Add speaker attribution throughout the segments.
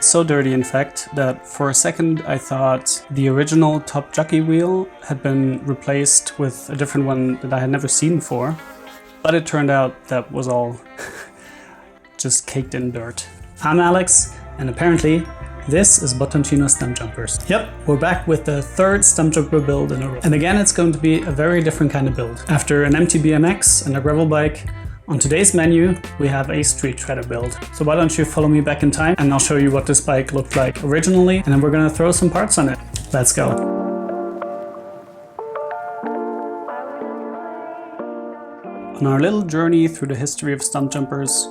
Speaker 1: So dirty, in fact, that for a second I thought the original top jockey wheel had been replaced with a different one that I had never seen before. But it turned out that was all just caked in dirt. I'm Alex, and apparently this is Bottoncino Stump Jumpers. Yep, we're back with the third stump jumper build in a row. And again, it's going to be a very different kind of build. After an empty BMX and a gravel bike, on today's menu, we have a street shredder build. So why don't you follow me back in time and I'll show you what this bike looked like originally, and then we're gonna throw some parts on it. Let's go. On our little journey through the history of stump jumpers,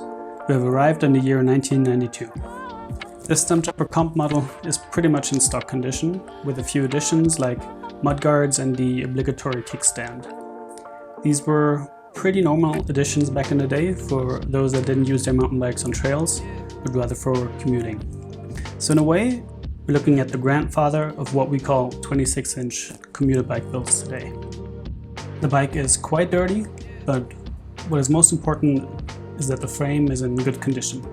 Speaker 1: we have arrived in the year 1992. This stump jumper comp model is pretty much in stock condition, with a few additions like mudguards and the obligatory kickstand. These were pretty normal additions back in the day for those that didn't use their mountain bikes on trails, but rather for commuting. So in a way, we're looking at the grandfather of what we call 26-inch commuter bike builds today. The bike is quite dirty, but what is most important is that the frame is in good condition.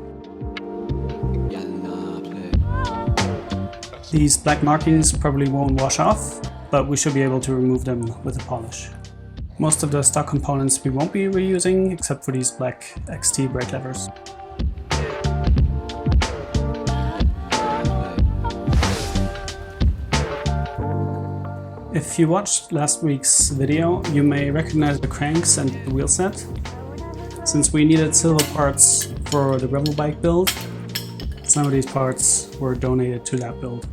Speaker 1: These black markings probably won't wash off, but we should be able to remove them with a polish. Most of the stock components we won't be reusing, except for these black XT brake levers. If you watched last week's video, you may recognize the cranks and the wheel set. Since we needed silver parts for the gravel bike build, some of these parts were donated to that build.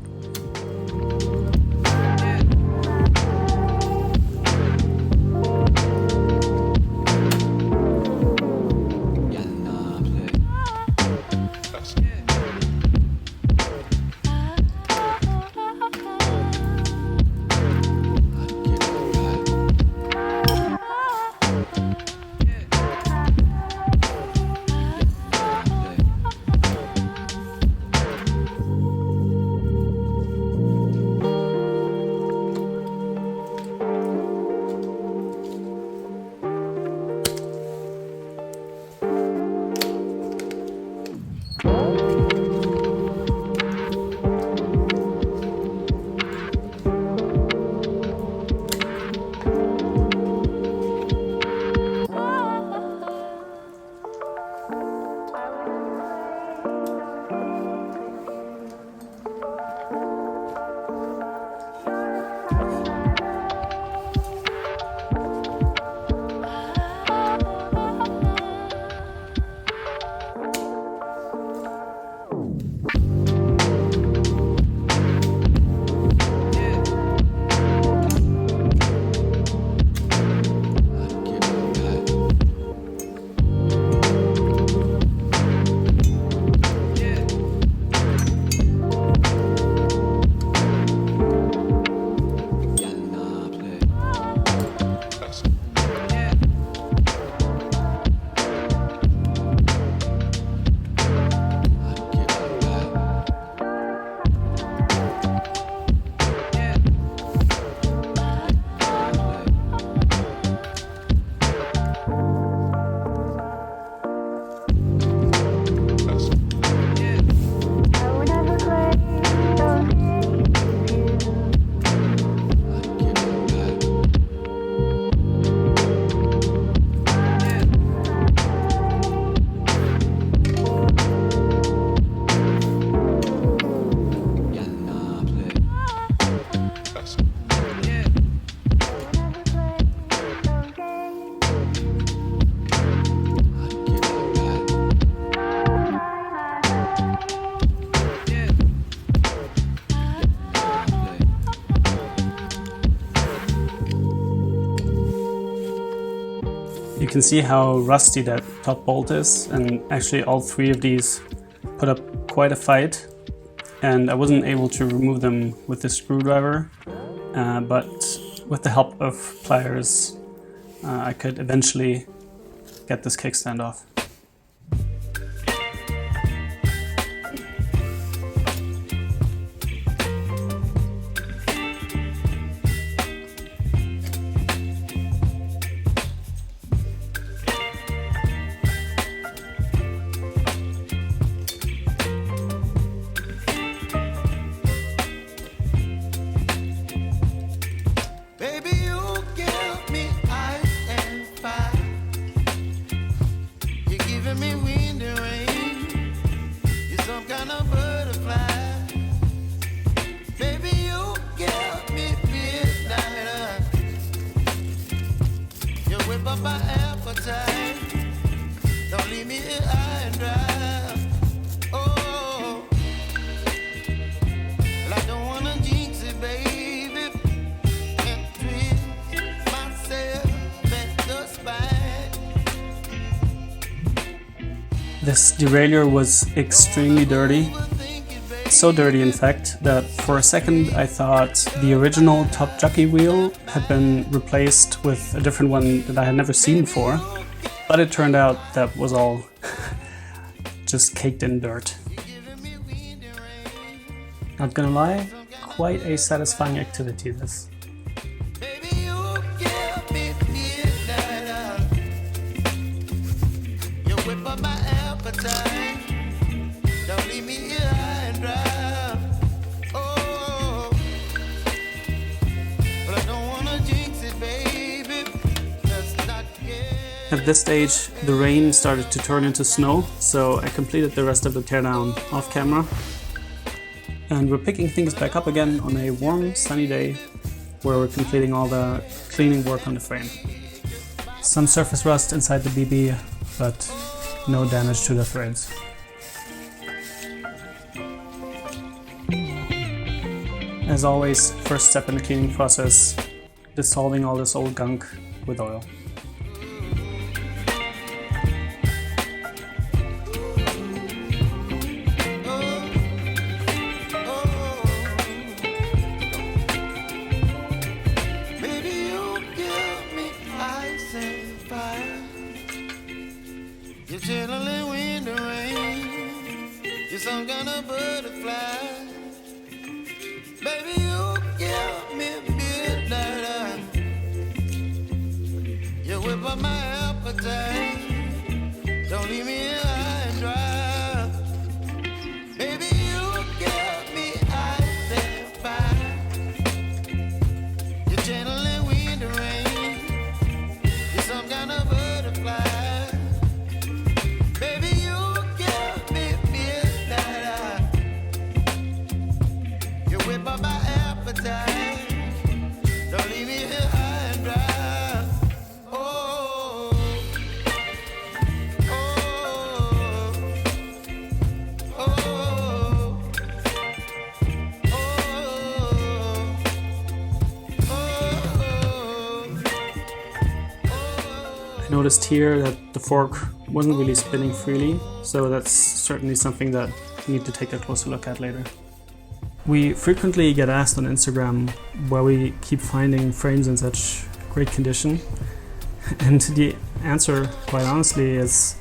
Speaker 1: You can see how rusty that top bolt is, and actually all three of these put up quite a fight, and I wasn't able to remove them with the screwdriver, but with the help of pliers I could eventually get this kickstand off. This derailleur was extremely dirty. So dirty, in fact, that for a second I thought the original top jockey wheel had been replaced with a different one that I had never seen before. But it turned out that was all just caked in dirt. Not gonna lie, quite a satisfying activity this. At this stage, the rain started to turn into snow, so I completed the rest of the teardown off camera. And we're picking things back up again on a warm, sunny day where we're completing all the cleaning work on the frame. Some surface rust inside the BB, but no damage to the threads. As always, first step in the cleaning process, dissolving all this old gunk with oil.
Speaker 2: Some kind of butterfly, baby, you give me midnight. You whip up my appetite. Don't leave me high and dry. Baby, you give me ice and fire. You're gentle and wind and rain. You're some kind of butterfly. Baby, you give me whip up my appetite. Don't leave me here high and dry. Oh, oh, oh,
Speaker 1: I noticed here that the fork wasn't really spinning freely, so that's certainly something that we need to take a closer look at later. We frequently get asked on Instagram why we keep finding frames in such great condition, and the answer, quite honestly, is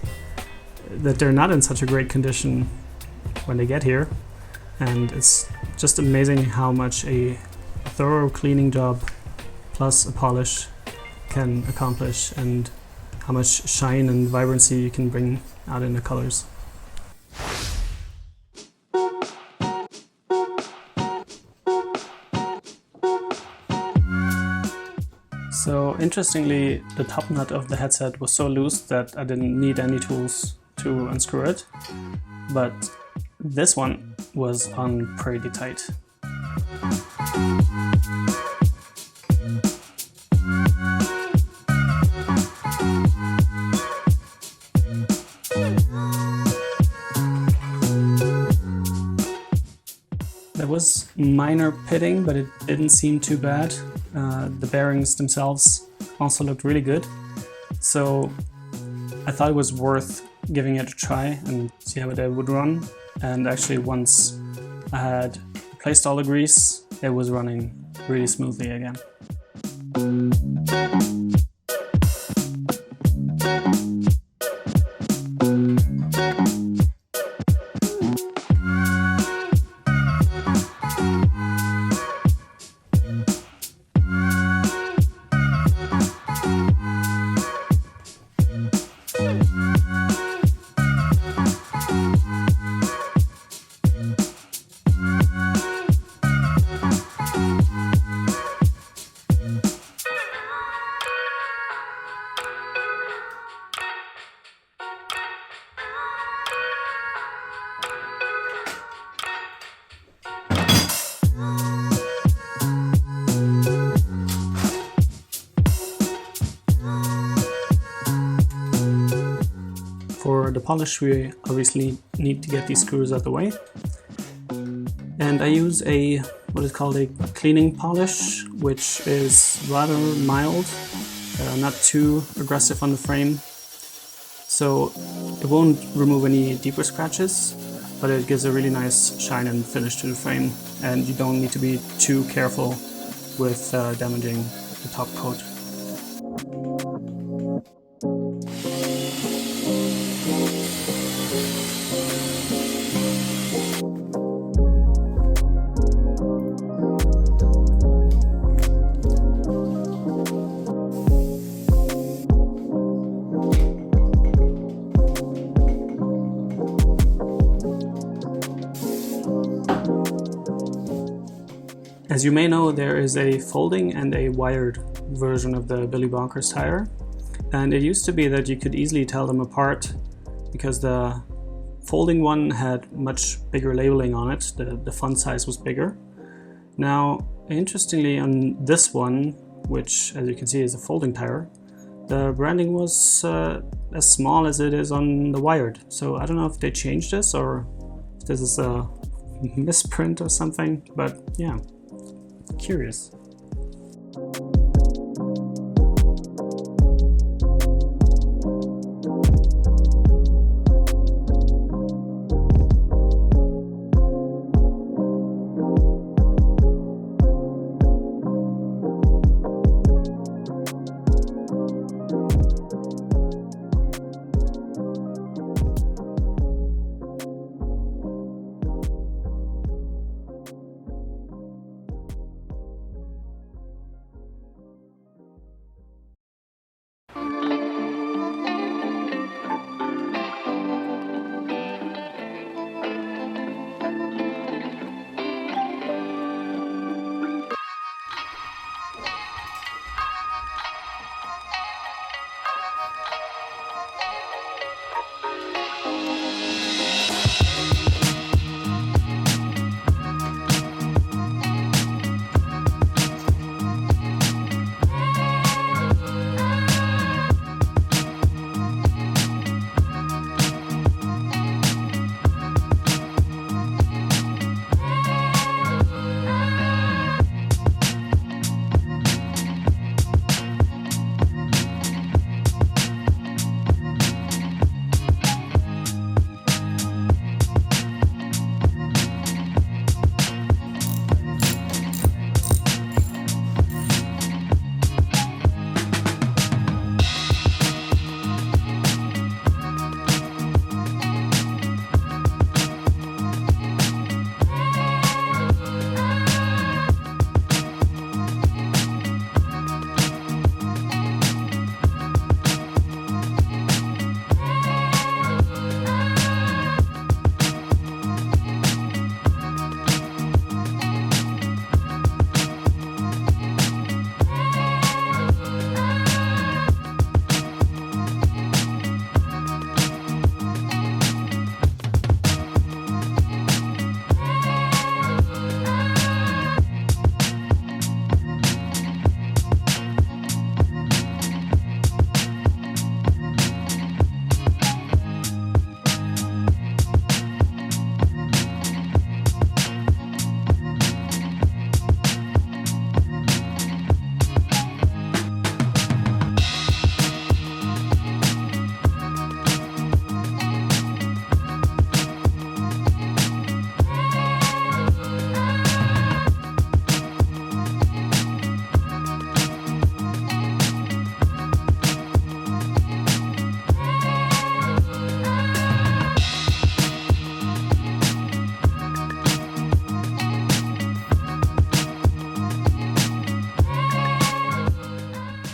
Speaker 1: that they're not in such a great condition when they get here, and it's just amazing how much a thorough cleaning job plus a polish can accomplish, and how much shine and vibrancy you can bring out in the colors. So interestingly, the top nut of the headset was so loose that I didn't need any tools to unscrew it, but this one was on pretty tight. There was minor pitting, but it didn't seem too bad. The bearings themselves also looked really good, so I thought it was worth giving it a try and see how it would run. And actually, once I had replaced all the grease, it was running really smoothly again. For the polish, we obviously need to get these screws out of the way. And I use what is called a cleaning polish, which is rather mild, not too aggressive on the frame. So It won't remove any deeper scratches, but it gives a really nice shine and finish to the frame, and you don't need to be too careful with damaging the top coat. As you may know, there is a folding and a wired version of the Billy Bonkers tire, and it used to be that you could easily tell them apart because the folding one had much bigger labeling on it, the font size was bigger. Now, interestingly, on this one, which as you can see is a folding tire, the branding was as small as it is on the wired. So I don't know if they changed this or if this is a misprint or something, but yeah. Curious.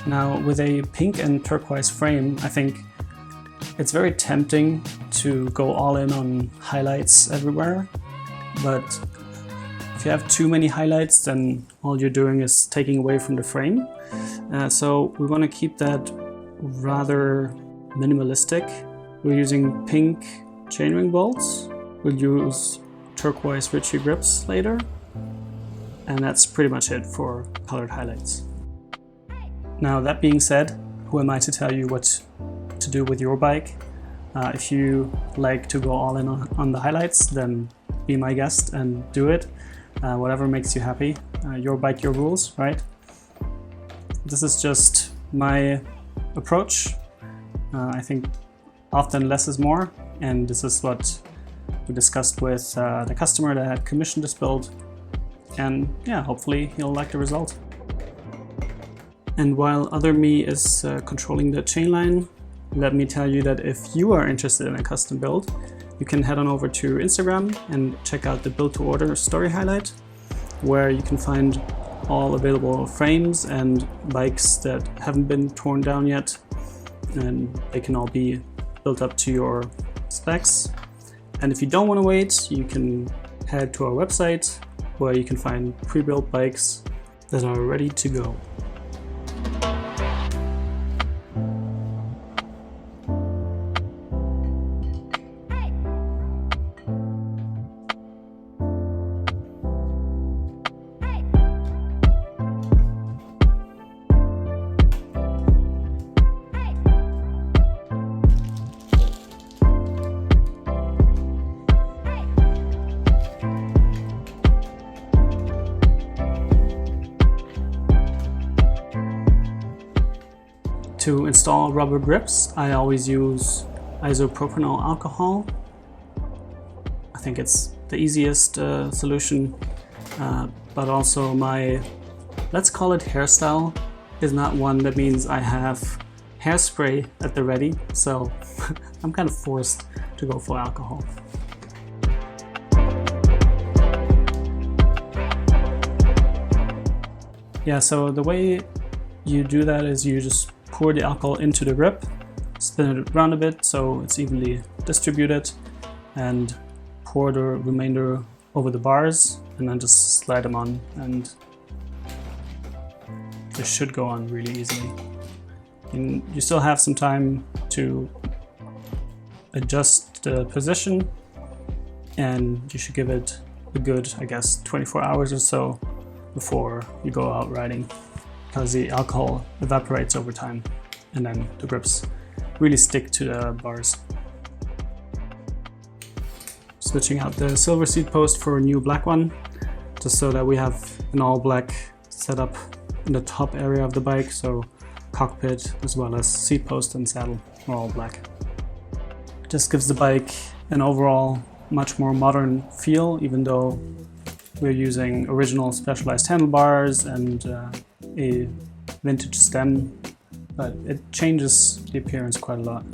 Speaker 1: Now, with a pink and turquoise frame, I think it's very tempting to go all in on highlights everywhere, but if you have too many highlights, then all you're doing is taking away from the frame. So we want to keep that rather minimalistic. We're using pink chainring bolts. We'll use turquoise Ritchie grips later. And that's pretty much it for colored highlights. Now, that being said, who am I to tell you what to do with your bike? If you like to go all in on the highlights, then be my guest and do it. Whatever makes you happy. Your bike, your rules, right? This is just my approach. I think often less is more, and this is what we discussed with the customer that had commissioned this build, and yeah, hopefully he'll like the result. And while other me is controlling the chain line, let me tell you that if you are interested in a custom build, you can head on over to Instagram and check out the build to order story highlight, where you can find all available frames and bikes that haven't been torn down yet, and they can all be built up to your specs. And if you don't want to wait, you can head to our website, where you can find pre-built bikes that are ready to go. To install rubber grips, I always use isopropanol alcohol. I think it's the easiest solution, but also my, let's call it hairstyle, is not one that means I have hairspray at the ready, so I'm kind of forced to go for alcohol. Yeah, so the way you do that is you just pour the alcohol into the grip, spin it around a bit so it's evenly distributed, and pour the remainder over the bars, and then just slide them on, and this should go on really easily. And you still have some time to adjust the position, and you should give it a good, I guess, 24 hours or so before you go out riding, because the alcohol evaporates over time and then the grips really stick to the bars. Switching out the silver seat post for a new black one, just so that we have an all black setup in the top area of the bike, so cockpit as well as seat post and saddle are all black. Just gives the bike an overall much more modern feel, even though we're using original Specialized handlebars and a vintage stem, but it changes the appearance quite a lot.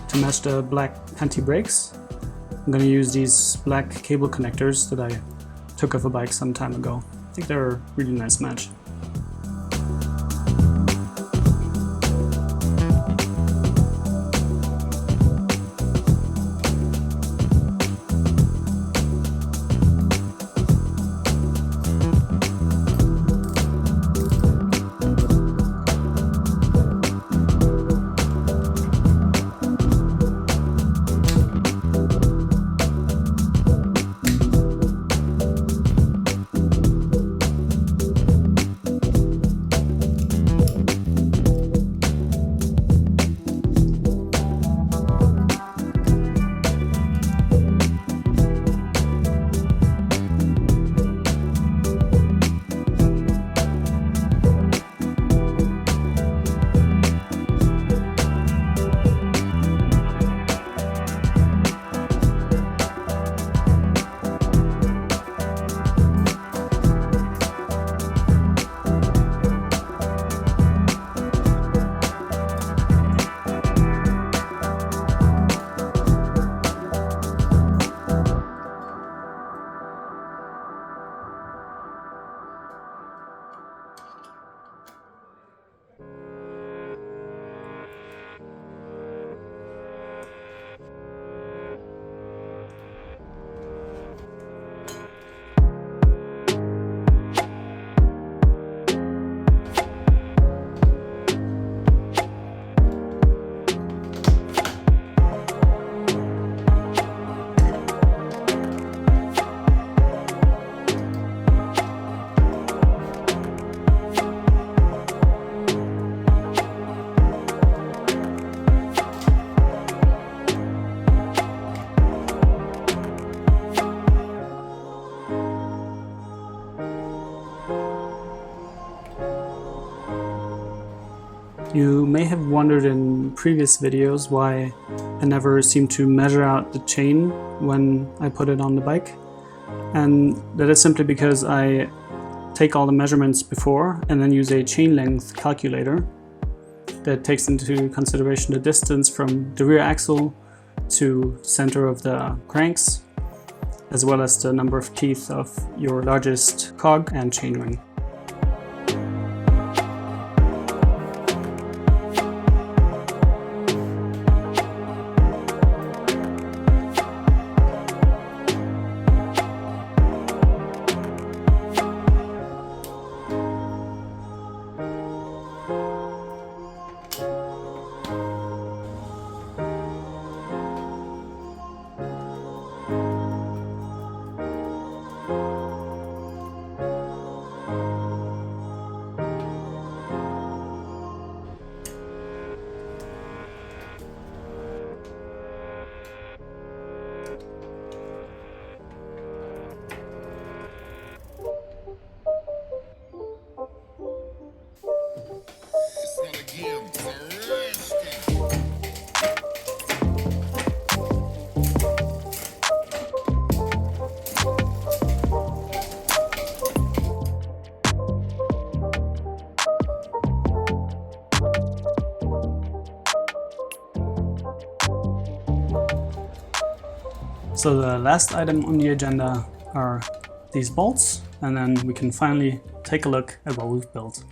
Speaker 1: To match the black anti-brakes, I'm going to use these black cable connectors that I took off a bike some time ago. I think they're a really nice match. You may have wondered in previous videos why I never seem to measure out the chain when I put it on the bike, and that is simply because I take all the measurements before and then use a chain length calculator that takes into consideration the distance from the rear axle to center of the cranks, as well as the number of teeth of your largest cog and chainring. So the last item on the agenda are these bolts, and then we can finally take a look at what we've built.